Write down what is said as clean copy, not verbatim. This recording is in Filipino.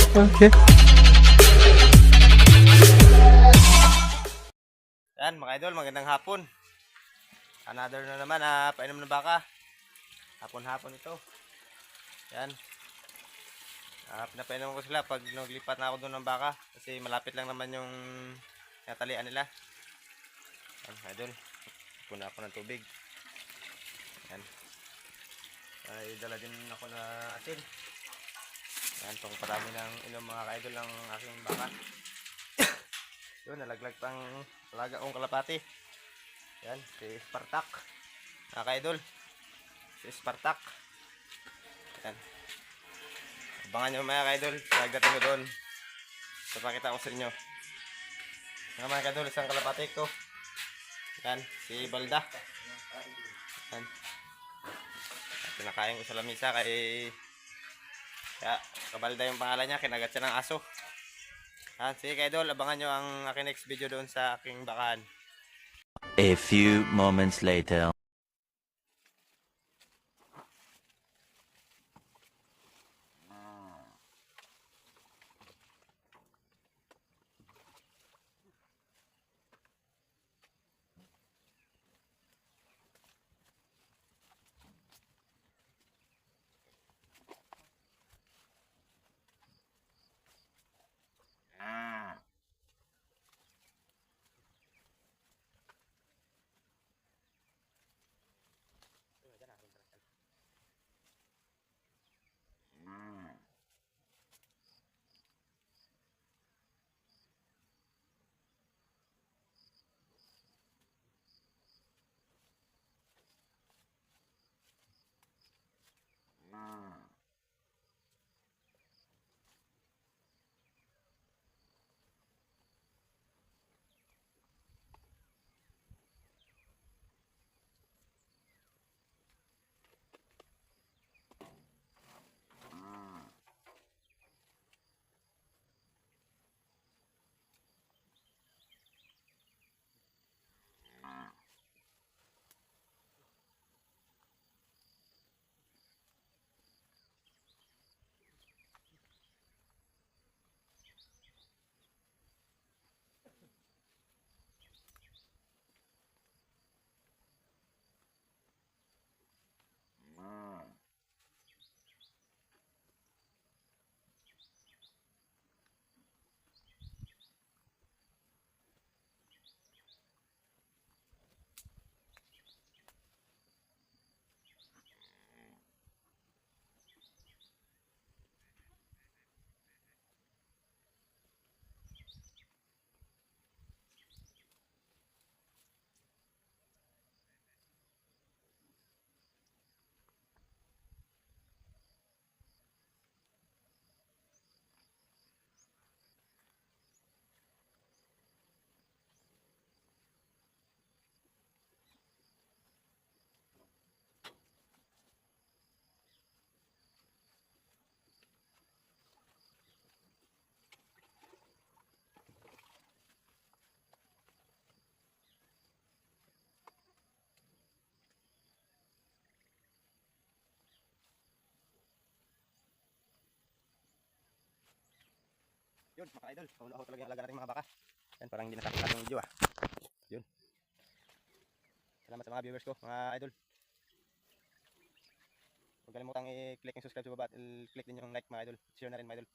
Okay. Yan mga idol, magandang hapon. Another na naman, painom ng baka. Hapon-hapon ito. Yan. Pinapainom ko sila pag naglipat na ako doon ng baka. Kasi malapit lang naman yung natalian nila. Yan idol. Puna ako ng tubig. Yan. Ay dala din ako na asin. Yan, itong parami ng inom mga ka-idol ng aking baka. Yun, nalaglag pang alaga kong kalapati. Yan, si Spartak. Mga ka-idol. Si Spartak. Yan. Abangan nyo mga ka-idol. Pagdating ko doon. So, pakita ko sa inyo. Yan mga ka-idol, isang kalapati ko. Yan, si Balda. Yan. Pinakain ko sa lamisa kay Kabalda yung pangalan niya. Kinagat siya ng aso. Yan, sige ka-idol, abangan nyo ang aking next video doon sa aking bakahan. A few moments later. Yun, mga idol, paulo talaga yung alaga natin mga baka. Yan, parang hindi nasakit natin yung video Yun. Salamat sa mga viewers ko, mga idol. Huwag kalimutang i-click yung subscribe sa baba at i-click din yung like mga idol. Share na rin mga idol.